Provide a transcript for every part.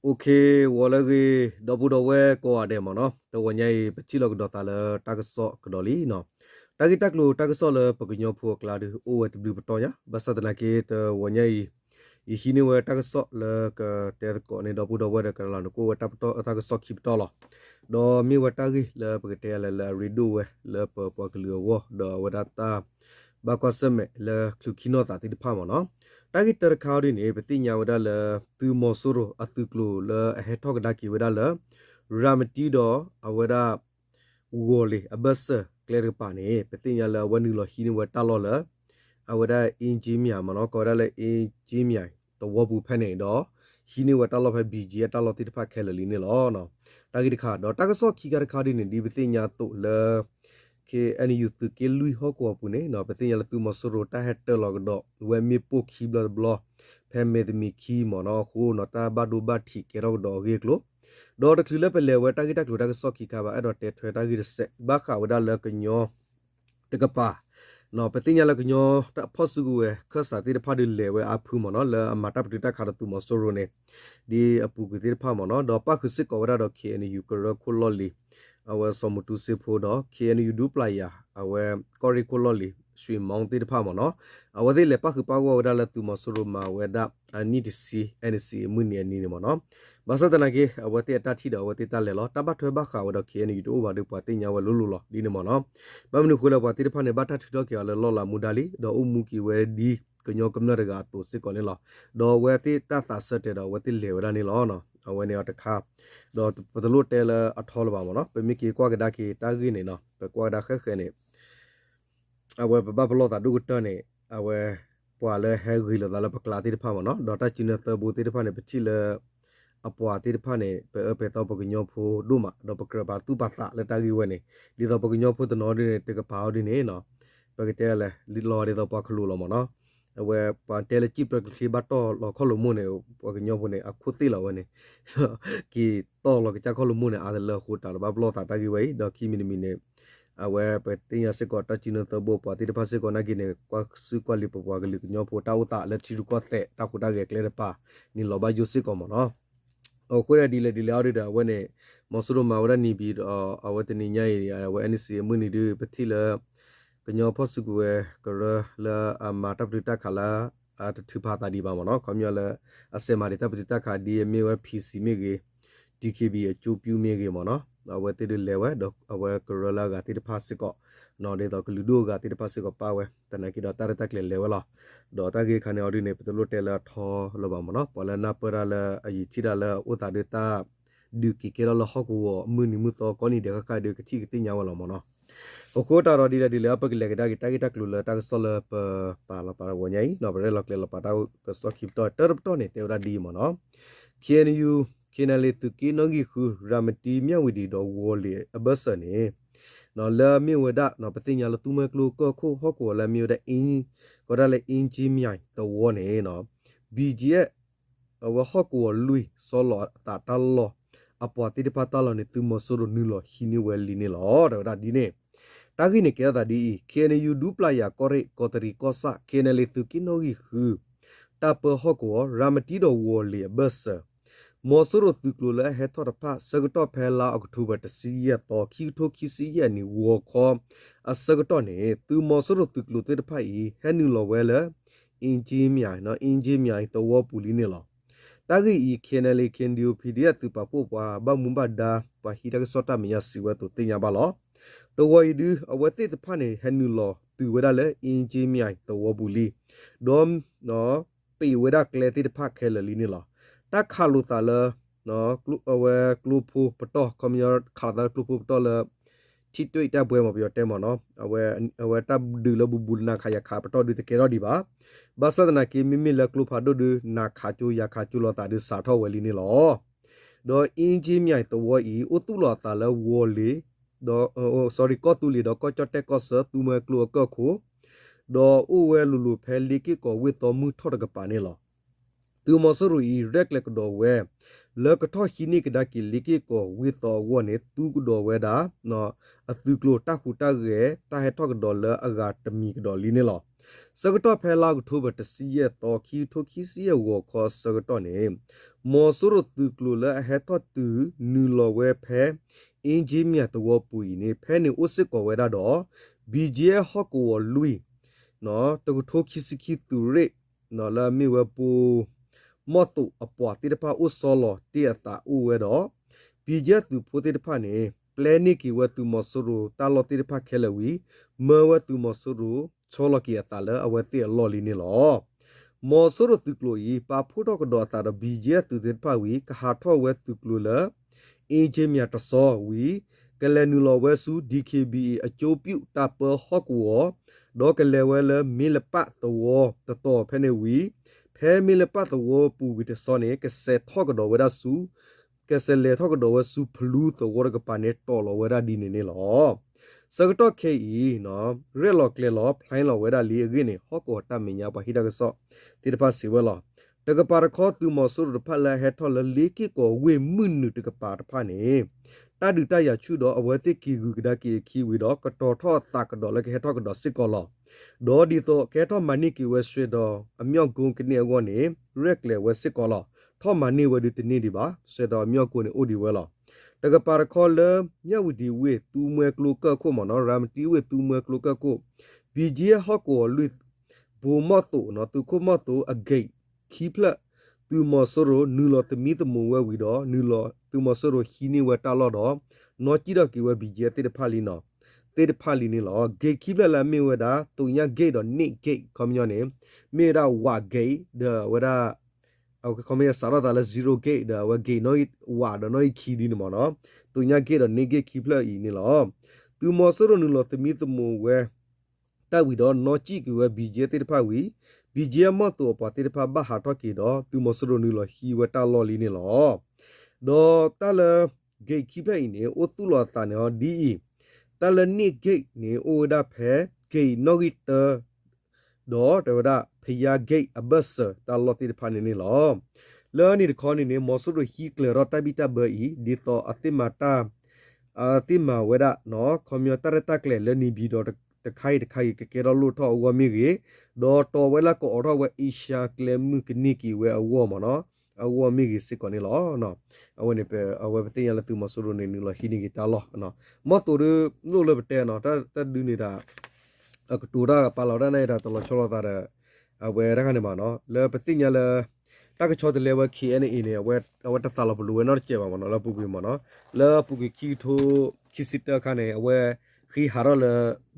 Okay, wala ge double do we ko ade mo no. To wanyai pachilo ko dota le tagso ko doli no. Tagi taklu tagso le pagnyo phu kla de o et blu to ya. Basa tana ke to wanyai I hini we tagso le ka te ko ne double do we de ka la no ko tap to tagso kip to lo. Do mi we tagi le pagte le redo we le pa klu wo do we data ba ko seme le klukino ta ti pha mo no. Tagi ter khawdi ne pati nya wada le tu mo suru atuklu le he thok da ki wada le ramati do awada wole abas clear pa ne pati nya le wani lo hini wata lo le awada engineer ma no ko da le engineer to wo bu pha ne do hini wata lo pha bg ta lo ti pha khel li ne lo no tagi dikha do tagaso ki ga khawdi ne di pati nya to le ke ani yu tu ke lui ho ko pu ne no pati nya le tu mo suru ta het lo do we mi pu ki bla bla phe me de mi ki mo no khu no ta ba du ba thi ke ro do ge klo do de kli le pe le we ta gi ta klo ta so ki ka ba a do te thwe ta gi se ba kha wa da le ka nyo te ka pa no pati nya le ka nyo ta pho su gu we kha sa ti de pha de le we a phu mo no le ma ta pti ta kha tu mo suru ne di apu gu ti pha mo no do pa khu sit ko wa da do ke ani yu ko ro khu lo li our somutu se phodo KNU du playa our curriculally swi mounted pha mo no our de le pa khu pa wo da la tu mo suru ma weda ani to see NC muni ani ni mo no basa tana ke our te ta thi do our te ta le lo ta ba thwe ba kha wo do KNU du ba de pa te nya wa lu lu lo di ni mo no ba mnu khu la pa te pha ne ba ta thi do ke la lo la mu da li do u mu ki we diကညောကမ္နရကတိုစစ်ကောနေလောဒေါ်ဝဲတိတသဆတ်တဲ့တော့ဝဲတိလေဝရနေလောနော်အဝဲနေတခါဒေါ်ပဒလို့တဲလအထောလပါမနော်ပမိကီကွာကဒါကီတာဂီနေနော်ပကွာဒါခက်ခဲနေအဝဲဘဘလောတာဒုကတနေအဝဲပွာလဲဟဲဂီလောဒါလပကလာတိဖာမနော်ဒေါ်တာချီနသဘူတိဖာနေပချီလအပွာတိဖာနေပေတော့ပကညောဖိုဒုမဒေါ်ပကရပါတူပါတာလက်တာဂီဝဲနေဒီတော့ပကညောဖိုတနော်ဒီတကပါအော်ဒီနေနော်ပကတဲလဲလီလော်ဒီတော့ပခလူလောမနော်ဝဲပန်တယ်ချိပရကစီဘတ်တော်လောခလုံးမနေပကညောဖနေအခုတိလောဝနေကီတော်လောကချခလုံးမနေအားလခုတာဘဘလောတာတကြီးဝဲဒေါ်ကီမီမီနေအဝဲပတင်ရစကောတချီနတဘောပတိတဖစကောနာဂီနေကွာစုကွာလီပပွားကလီညောဖိုတာဝတာလက်ချီကောတဲ့တခုတာကကလေပါနီလောဘယုစစ်ကောမနော်အခုရဒီလေဒီလော်ရီတာဝဲနေမဆူရမဝရနီဘီအဝတနီညိုင်ရဝဲအန်စီမနီဒီပတိလကညောဖောစုကွယ်ကရလာအမတာပရိတခလာအတထဖာတာဒီပါမနော်ခမရလအစမာရီတပရိတခါဒီမေဝ PC မေကေ DKB အကျိုးပြူမေကေမနော်အဝဲတေလေဝဲတော့အဝဲကရလာကတိတဖာစကောနော်ဒေတော့ကလူဒိုကတိတဖာစကောပါဝဲတနကီတော့တာရတက်လေလေဝလာဒေါ်တာကေခနေအော်ဒီနေပတလို့တဲလာထောလောပါမနော်ပလနာပရလာအယီချီလာလာဥတာဒေတာဒူကီကေလာဟောကူမူနီမူတော့ကောနီဒေကကဒေကတိကတိညာဝလာမနော်โอโคตารอดีละดีละปะกิเลกดากิตากิตากลุละตากซอลปาละปาวนใหญ่เนาะบะเรลอกเลละปาตากสอคิปตอเตอร์ตอเนี่ยเตวดาดีมเนาะ KNU เคนาเลตุกินอกิคูรามติမြဝတီတော်ဝေါ်လေအဘဆနေနော်လာမြဝဒနော်ပတိညာလသူမကလူကခုဟောကောလာမြဝဒအင်းကောဒါလေအင်းကြီးမြိုင်တော်ဝနေနော် BG ရဲ့ဝဟောကောလူဆောလောတာတလောအပွားတိတပတာလောနေသူမဆိုရနူလောဟီနီဝဲလီနေလောဒါဒီနေတာဂိနေကဲတာဒီ KNU ဒူပလာယာကောရိကောတရီကောဆာ KNL သူကိနိုဂီခူတာပဟောကောရာမတီတော်ဝေါ်လေဘဆာမောဆရသူကလဟေထောရဖာစကတော့ဖဲလာအောက်တိုဘာတစီရတော့ခီထိုခီစီရနီဝေါ်ခေါအစကတော့နေသူမောဆရသူကလတဲ့ဖိုင်ဟဲနူလောဝဲလာအင်ဂျီမြိုင်နော်အင်ဂျီမြိုင်တော့ပူလီနေလောတာဂီ KNL KNDO PDF သူပပို့ပွားဘမွန်ဘဒါပဟီတကစောတာမီယာစီဝဲတော့တင်ညာပါလောตัววัยดูเอาไว้ติดพันเนี่ยฮันนูลอตัวเวลาเลยอินจิมีไอตัวบุลีดอมเนาะปีเวลาเกลติดพักแค่ละลีนี่หรอถ้าขาลุตาเลยเนาะกลุ่เอาไว้กลุ่มผู้ปตอคอมยอร์ขาดกลุ่มผู้ปตอเลยที่ตัวอีตาบัวมาเปียเต็มเนาะเอาไว้ถ้าดูแล้วบุญนาขยะขาปตอดูตะเกียรดีบ้าบาสตนาคิมิละกลุ่มพัดดูนาขาจูยาขาจูลอตาดูสาทอเวลีนี่หรอโดยอินจิมีไอตัวอีอุตุลอตาแล้ววอลีดอsorry ก็ตุลีดอก็จอดแต่ก็เสตูเมกลัวก็คูดออูเวลูลูเพลิกิก็วิตอมือทอดกับปานี่หรอตูมอสรุยเรกเล็กดอเวเลิกทอหินิกดากิลิกิก็วิตอวเนี่ยตูกดอเวดาเนาะอตูกลัวตาหูตาเกตาให้ทอกดอเลอากาตมีกดอลีนี่หรอ စကတော့ဖဲလာကထိုးဘတစီရဲ့တော်ခီထိုခီစီရဲ့ဝခေါ်စကတော့နေမော်ဆိုရတူကလူလာဟက်တော့တူနူလောဝဲဖဲအင်ဂျီမြတ်တော်ပူနေဖဲနေဥစစ်ကောဝဲတာတော့ BJ ဟော့ကိုလူီနော်တကထိုခီစီခီတူရဲနော်လာမီဝပူမော့တူအပွားတိတဖာဥဆောလောတီအတာဥဝဲတော့ BJ တူဖိုတိတဖာနေပလဲနိကီဝတူမော်ဆိုရတာလောတိတဖာခဲလဝီမေဝတူမော်ဆိုရချောလကီအတာလအဝဲတိလော်လီနေလောမော်ဆိုရတူကလိုဤပါဖူတော့ကတော့တာ BJ တူတိတဖာဝီကဟာထောဝဲတူကလိုလအင်ဂျီမြတ်တဆောဝီကလနူလောဝဲစု DKBA အကျိုးပြုတာပဟော့ကူဒေါကလေဝဲလမီလပတ်တော်တတော်ဖဲနေဝီဖဲမီလပတ်တော်ပူဝီတစောနေကစက်ထော့ကတော့ဝဲဒါစုကစလေထော့ကတော့ဝဲစုဖလူတော်ကပနေတော်လောဝဲဒါဒီနေနေလောစကတော့ KE နော်ရဲလောကလေလောဖလိုင်းလောဝဲဒါလီအကိနေဟော့ကောတမညာပဟိတကဆော့တိတပါစီဝဲလောတကပါရခောတူမဆူရဖလာဟက်ထော်လလီကီကိုဝေမွန်းနုတကပါတဖာနေတာဒူတရချူတော့အဝဲတိကီဂူကဒါကီခီဝီတော့ကတော်ထော့တာကတော့လည်းခဲထော့ကတော့စစ်ကောလောဒေါ်ဒီတော့ခဲထော့မနီကီဝဲဆွေတော့အမြောက်ကုန်းကနေဝနေရက်လေဝဲစစ်ကောလောထော့မနီဝဲဒီတနေဒီပါဆွေတော့အမြောက်ကုန်းနေအိုဒီဝဲလောတကပါရခောလမြဝဒီဝေတူမွဲကလုကခုမနော်ရမ်တီဝေတူမွဲကလုကခုဘီဂျီဟော့ကိုလွတ်ဘူမတ်တူနော်တူခုမတ်တူအဂိတ်ခီပလတူမဆရိုနူလတမီတမဝဲဝီတော့နူလတူမဆရိုခီနီဝဲတာလောတော့နော်ကြည့်တော့ကီဝဲဘီဂျေတေတဖာလီနော်တေတဖာလီနေလောဂေခီပလလာမေဝဲတာတူညာဂေတော့နိဂေကွန်မြူနေမေရာဝါဂေဒဝဲတာအော်ကွန်မြူဆာရတာလဲ0ဂေဒဝဲဂေနော်ဝါတော့နော်ခီဒီနေမနော်တူညာဂေတော့နိဂေခီပလဤနေလောတူမဆရိုနူလတမီတမဝဲတာဝီတော့နော်ကြည့်ကီဝဲဘီဂျေတေတဖာဝီBJ မတော်ပါတိဖာဘဟာတော့ကီတော့သူမစရနူလဟီဝတာလော်လီနေလောဒေါ်တလဂိတ်ခိပိနေအိုတူလောတာနော်ဒီတလနိဂိတ်နေအိုဒါဖဲဂိတ်နော်ဂီတဒေါ်တဝဒဖယာဂိတ်အဘတ်စတလော်တိဖာနေနေလောလောနီခေါနေနေမစရဟီကလရတာဘီတာဘေဒီတော့အတိမတာအတိမဝဒနော်ကွန်မြူတာရတာကလေလနီဘီတော့တခိုင်ကေရလို့တော့ဝမီရီဒေါ်တော်ဝဲလာကိုအော်ဝဲအီရှာကလမ်ကနီကီဝဲအဝမနော်အဝမီရီစစ်ကနေလောနော်အဝနေပဲအဝဲပတင်ရလသူမဆူရနေနီလဟီနီကီတာလောနော်မတော်ရလို့လည်းပတဲ့နော်တဒူနေတာအကတူရာပါလော်ရနေတာတလချောလာတဲ့အဝဲရကနေမနော်လေပတင်ရလတကချောတလေဝခီအနေနဲ့အဝဲတသလဘလူဝဲနော်ကျေပါမနော်လပူပီမနော်လပူကီခီထိုခီစစ်တခါနေအဝဲခီဟာရလ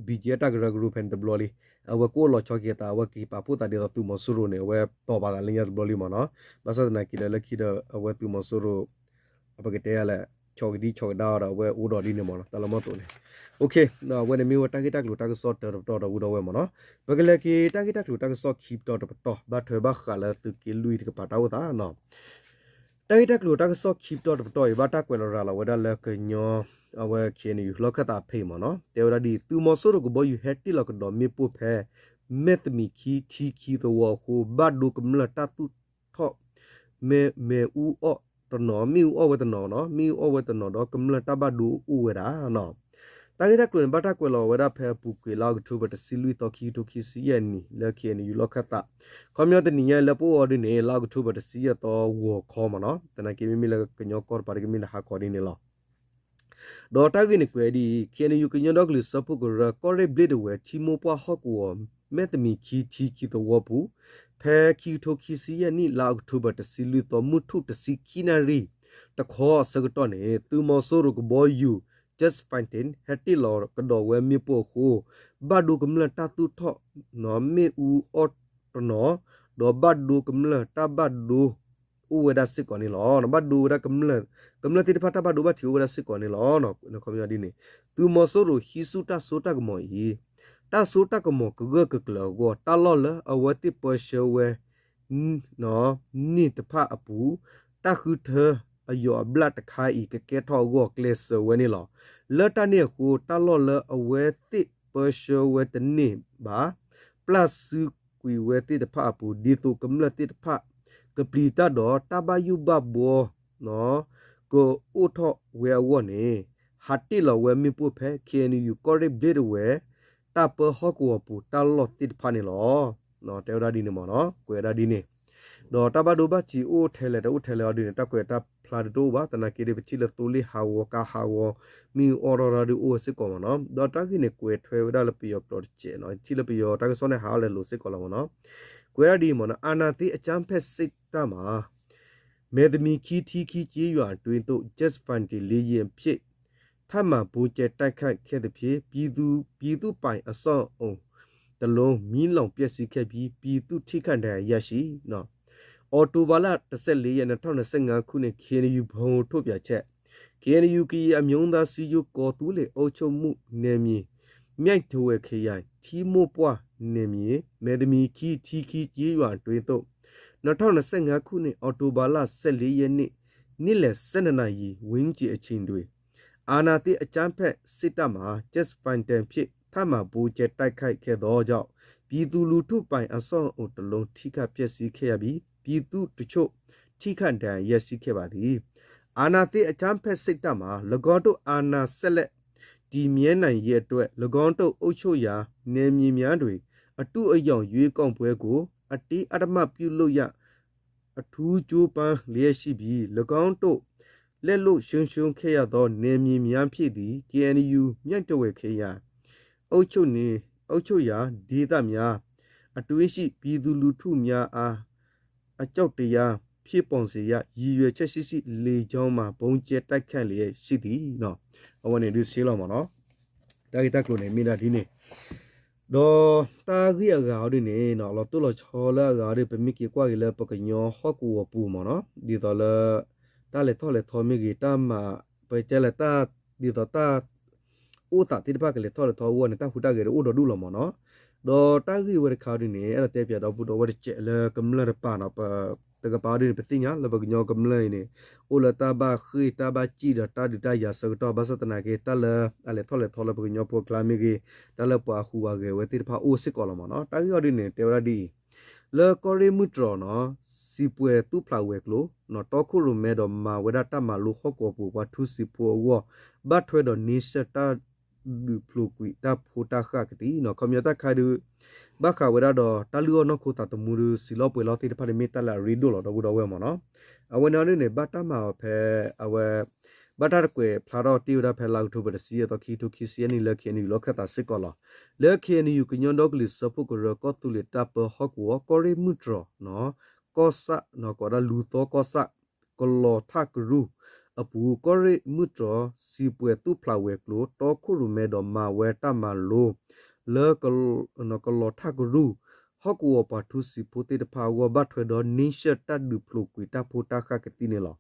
ဘီဂျေတာဂရဂရုဖန်တဘလလီအဝကိုလောချောကေတာဝကီပါပူတာဒီတူမဆူရနေဝဲတော့ပါလင်းရဘလလီမနော်ဘာသာနာကီလခီဒအဝတူမဆူရအပကတဲ့ရလဲချောကဒီချောဒါတော့ဝဲဦးတော်ဒီနေမနော်တလမတော်နေโอเคနော်ဝဲနေမျိုးတာဂီတက်လို့တာဂဆော့တော့ဦးတော်ဝဲမနော်ဘကလကီတာဂီတက်လို့တာဂဆော့ခီတော့တော့ဘာထွေဘခလာတူကီလူီတကပါတာဝတာနော်တာဂီတက်လို့တာဂဆော့ခီတော့တော့ဘာတာကွယ်လာဝဲဒါလကညောအဝဲခင်းယူလောက်ခတာဖေးမနော်တေဝရဒီသူမဆိုးရကိုဘယူဟက်တီလောက်တော့မေပုဖဲမက်သမီခီတီခီတော့ဟိုဘတ်ဒုကမလတာတူထော့မေဦးအော့တနော်မီဦးအော့ဝဲတနော်နော်မီဦးအော့ဝဲတနော်တော့ကမလတာဘတ်ဒူဦးဝဲတာနော်တာဂီတက်ကွယ်ဘာတာကွယ်လောဝဲတာဖဲပူကွေလောက်ထူဘတ်စီလူတော့ခီတိုခီစီယနီလက်ခင်းယူလောက်ခတာကွန်မြူတနီရလပိုအော်ဒီနေလောက်ထူဘတ်စီရတော့ဝခေါ်မနော်တနကီမီလကညောကောပါရကမီဟာကော်ဒီနေလောဒေါ်တာဂိနကွယ်ဒီခေနယူကညောဒေါကလစပုကရကော်ရဘလစ်ဝဲချီမိုပွားဟော့ကောမက်တမီခီတီခီတော့ဝပူဖဲခီထိုခီစီယနီလောက်ထူဘတ်စီလူတော့မုထုတစီခီနာရီတခေါ်စကတော့နေသူမဆိုးရကဘောယူ just fighting hatty lor ကတော့ဝဲမြေပို့ခိုဘာဒုကမလတာတူထော့နော်မေဦးအော့နော်ဒေါ်ဘာဒုကမလတာဘာဒုဥဝဒစစ်ကောနေလောနော်ဘာဒုရကမလတိဖတာဘာဒုဘာတီဥဝဒစစ်ကောနေလောနော်ကွန်မြူဒီနေသူမဆိုးရဟီဆူတာဆိုတာကမော်ဤတာဆိုတာကမောကဂကကလောကိုတာလောလအဝတိပရှဝဲနော်နိတဖအပူတာခုထအယောဘလတ်ခိုင်ကကဲထောကိုကလစ်ဝဲနေလောလတနေကိုတာလောလအဝဲတိပရှဝဲတနေဘာပလတ်စုကွေဝဲတိတဖအပူဒီတုကမလတိတဖကပလီတာတော့တဘယူဘဘောနော်ကိုဥထောဝဲဝနေဟာတိလောဝဲမီပုဖဲခေနီယူကော်ရစ်ဘလစ်ဝဲ ta per ho ko pu ta lo tit pha ni lo no te ra di ni mo no kwe ra di ni do ta ba do ba chi o thele da o thele di ni ta kwe ta phla do ba ta na ke de chi le to li ha wo ka ha wo mi o ro ra di o se ko mo no do ta ki ni kwe thwe da le pi yo pro che no chi le pi yo ta ke so ne ha le lo se ko lo mo no kwe ra di mo no ana ti a cham phet sik ta ma me de mi ki thi ki ji yuan twin to just fun ti le yin phit ထပ်မံဘူကျဲတိုက်ခိုက်ခဲ့သဖြင့်ပြည်သူပိုင်အစောအုံတလုံးမီးလောင်ပျက်စီးခဲ့ပြီးပြည်သူထိခိုက်ဒဏ်ရာရရှိနော်အော်တိုဘာလ14ရက်2025ခုနှစ် KNU ဘုံထုတ်ပြချက် KNU ကီအမျိုးသားစီယုကော်တူးလေအုပ်ချုပ်မှုနယ်မြေမြိုက်ထွေခရိုင်ထီမိုးပွားနယ်မြေမဲသမီခီထီခီကြီးရွာတွင်တော့2025ခုနှစ်အော်တိုဘာလ14ရက်နေ့လယ်12နာရီဝင်းကျီအချိန်တွင် အာနာတိအကျန်းဖက်စစ်တပ်မှာ just fine တန်ဖြစ်ထပ်မံဘူကျဲတိုက်ခိုက်ခဲ့သောကြောင့်ပြည်သူလူထုပိုင်အစောအုံတလုံးထိခိုက်ပျက်စီးခဲ့ရပြီးပြည်သူတချို့ထိခိုက်ဒဏ်ရာရရှိခဲ့ပါသည်အာနာတိအကျန်းဖက်စစ်တပ်မှာ၎င်းတို့အာနာဆက်လက်ဒီမြဲနိုင်ရဲ့အတွက်၎င်းတို့အုပ်ချုပ်ရာနေမြေများတွင်အတုအယောင်ရွေးကောက်ပွဲကိုအတိအဓမ္မပြုလုပ်ရအထူးကြိုးပမ်းလျက်ရှိပြီး၎င်းတို့လက်လို့ရှုံခဲ့ရသောနေမြေများဖြစ်သည် KNU မြန့်တဝဲခေရအုပ်ချုပ်ရာဒေသများအတွင်းရှိပြည်သူလူထုများအားအကြောက်တရားဖြစ်ပေါ်စေရရည်ရွယ်ချက်ရှိလေကြောင်းမှာဘုံကျဲတိုက်ခတ်လျက်ရှိသည်နော်အဝနေဒီစီလောမနော်တာဂီတကလိုနေမိလာဒီနေတော့တာဂီအကာဒီနေနော်လောတူလောချောလာဂါဒီပမိကီကွာကလေးပကညောဟောကူဝပူမနော်ဒီတော့လေတာလေထောလေထောမီဂီတာမไปเจลตาดีต่อตาอูตาติดภาคเลยทอเลยทอวัวเนี่ยตาหูตาเกลอูดอดูลมเนาะดอตากีเวรคาวดิเนี่ยอะไรเตะเปียดอบุดอเวรเจเลกำเลปานอปตะกะปาดิเนี่ยปติญะละบกญอกำเลเนี่ยอูละตาบาขีตาบาจีดตาดิตายาสกตอบาสตนาเกตาละอะไรทอเลยทอละบกญอพวกลามิเกตาละปะหูวาเกเวติดภาอูสิกอลมเนาะตากีอดิเนี่ยเตวราดีเลกอริมุตรเนาะစီပွဲတူဖလာဝဲကလို့နော်တော့ခုရမဲတော့မာဝဒတာမလူခော့ကိုပူပါသူစီပွဲဝဘတ်ထွဲတော့နိစတာဒူဖလူကွီတာဖိုတာခကတိနော်ကွန်မြူတာခါဒူဘခဝဒတော့တလူနော်ခိုတာတမူစီလောပွဲလောတိတဖာမီတလာရီဒိုလောတော့ဘူးတော့ဝဲမနော်အဝနာနေဘတ်တာမာဖဲအဝဲဘတ်တာကွယ်ဖလာတော့တီရဖဲလောက်ထုဘစီရတော့ခီတူခီစီနီလက်ခီနီလောခတာစစ်ကောလောလက်ခီနီယူကညွန်တော့ကလစ်စပုကရကောတူလီတပ်ဟော့ကောကောရီမူထရနော်ကောဆာနော်ကောဒါလူတော့ကောဆာကလောထကရူအပူကောရိမူတရစီပွဲတူဖလာဝဲကလို့တော့ခုရမဲတော့မာဝဲတမလို့လေကနော်ကလောထကရူဟော့ကောပါသူစီပိုတေတဖာဝဘတ်ထွေတော့နိရှတတ်ဒူဖလုကွီတာဖိုတာခကတိနေလော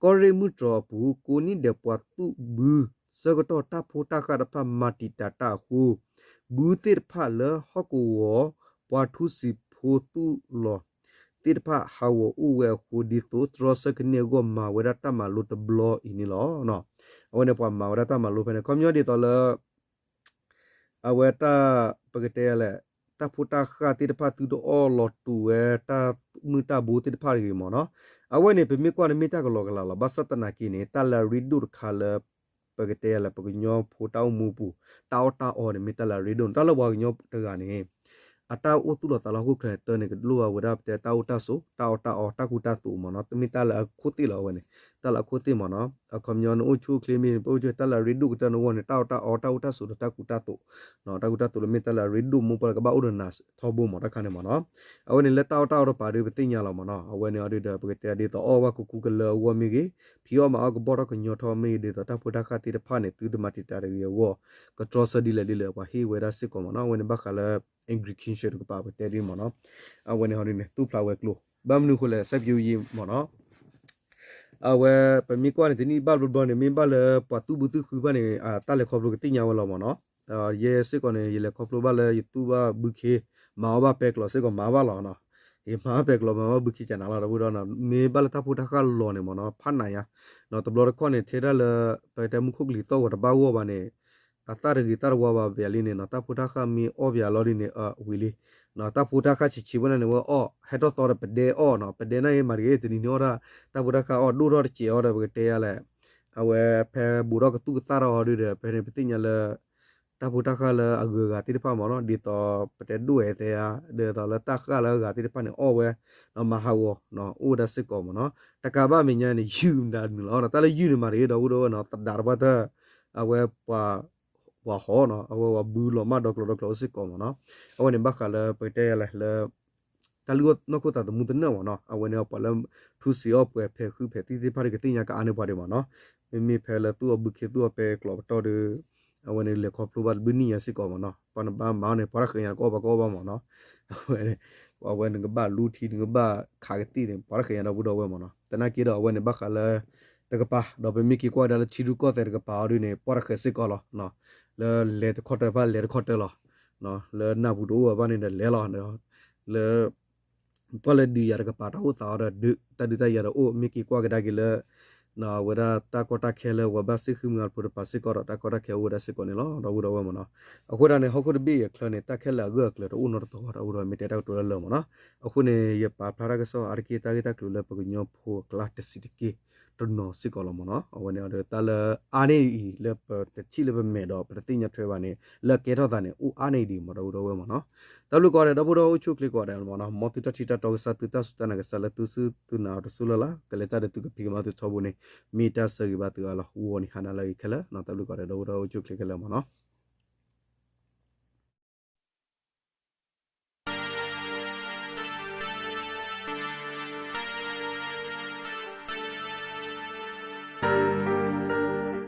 ကောရိမူတရပူကိုနိဒေပွားတူဘူးစကတော့တာဖိုတာခရဖမာတီတာတာခုဘူးတေဖာလေဟော့ကောပွားသူစီဖိုတူလောတိတဖဟာဝဥဝဲခုဒီတိုထရစကနေဂမဝရတမလုတဘလအင်းလောနော်အဝနေပွားမဝရတမလုဖနေကွန်မြူဒီတော်လအဝဲတာပကတဲလေတဖူတာခတိတဖတူတော့လောတူဝဲတာမူတာဘူတိတဖရီမနော်အဝဲနေပမိကွာနေမိတာကလောကလာဘသတနာကီနေတာလရီဒူခါလပကတဲလေပကညောဖိုတောင်းမူပူတောက်တာအော်နေမိတလရီဒွန်တလဘဝညောတကနေအတာအိုတူတော့တလာခုခရတဲ့နေကလူဝရပ်တဲ့တောက်တဆူတောက်တာအော်တကူတတူမနော်တမီတလာခုတိလောဝနေတလာခုတိမနော်အခမညောနိုချူကလီမီပိုချတလာရီဒုကတနောနေတောက်တာအော်တောက်တဆူတကူတတူနော်တကူတတူလမီတလာရီဒုမူပကဘာဥဒနာသောဘုမတခါနေမနော်အဝနေလက်တောက်တော့ပါရီပတိညာလောမနော်အဝနေအဒီတဲ့ပကတဲ့ဒီတော့အော်ဝကူကူကလောဝမီကြီးဖီယောမအကဘောရကညောထောမီဒီတော့တဖူတခါတိတဖာနေသူဒမတီတာရီဝကထရဆဒီလေလေပါဟီဝဲရစစ်ကောမနော်ဝနေဘခလာ ingredient ကပါပဲတဲ့ဒီမနော်အဝနေဟောနေတူဖလာဝဲကလိုဘမ်နုခလဲဆက်ပြူကြီးမနော်အဝဲပမီကွာနေဒီဘဘဘနေမင်းဘလပတ်တူဘူးတူခုဘနေတလက်ခေါပလိုကတင်ညာဝလောမနော်ရဲစစ်ကောနေရလေခေါပလိုဘလဲယူတူဘဘုခေမာဘပက်ကလောစစ်ကောမာဘလောနော်ဒီမာပက်ကလောမာဘုခေချနာလာတော့ဘူးတော့နော်မေဘလတာဖူတာခါလောနေမနော်ဖတ်နိုင်ရနော်တဘလခေါနေထေရလပတမှုခုကလီတော့တဘာဝဘာနေအတာရဂီတာဝါဘာဗျာလီနေနတာဖူတာခမီအောဗျာလော်လီနေဝီလီနတာဖူတာခချီချီဝနနေဝအောဟက်တော့တော်ပဒေအောနော်ပဒေနိုင်မာရီတနီနောရာတာဖူတာခအောဒူရောချီအောဘကတေရလဲအဝဲဖဲဘူရောကတူတာရောဒီရဖဲနေပတိညာလဲတ တာဘူတာခါလအဂူဂါတိဖာမောနော်ဒီတော့ပတဲ့ဒွေတဲ့ဒေတော့လတာခါလဂါတိဖာနေအော်ဝဲနော်မဟာဝနော်ဦးဒစစ်ကောမနော်တကဘာမညာနေယူနာနော်တလည်းယူနေမှာရေတော့တော့နော်တဒါဘတာအဝဲပွာဟောနော်အဝဲဝဘူးလောမဒေါကလောစစ်ကောမနော်အဝဲနေဘခါလပတဲ့ရလဲတလူနကိုတာတမှုတနော်နော်အဝဲနေပလမ်ထူစီအော့ပွဲဖဲခုဖဲတိတိဖာကတိညာကအာနေပါတယ်မနော်မိဖဲလသူအဘုခေသူအပဲကလောတော်de awane le ko probal bini ya siko mo no pan ba ma ne para khya ko ba mo no awane ga ba lu thi ga ba kha ga ti de para khya no bu do we mo no tana ki do awane ba kha le ta ga pa do be mi ki ko da le chi ru ko te ga pa ru ne para khya siko lo no le te khote ba le khote lo no le na bu do ba ne le lo no le pa le di ya ga pa ta u ta da de ta di ta ya o mi ki ko ga da ki le na wada ta kota khele wa ba sikhu ngal pur pa sikora ta kota khe wada sikone lo do do wa mo no akura ne hokur bi ye khlone ta khela ga kle to unor to ra uro mi te ta to lo mo no akune ye pa phara ga so arki ta ga ta klu le pa nyo pho kla te si ki to no sikolo mo no awane de ta le ane le pa te chi le ba me do pa ti nya thwe ba ne le ke do ta ne u ane di mo do wa mo no ta lu ko de do do chu kli ko de mo no mo ti ta chi ta to sa tu ta su ta na ga sa le tu su tu na to su la ka le ta de tu ka pi ma tu chobu ne မီတာစရီဘာတူအလာဝနီဟာနာလာခလာနာတလူကရတော့တော့ချုပ်ခလကလာမနော်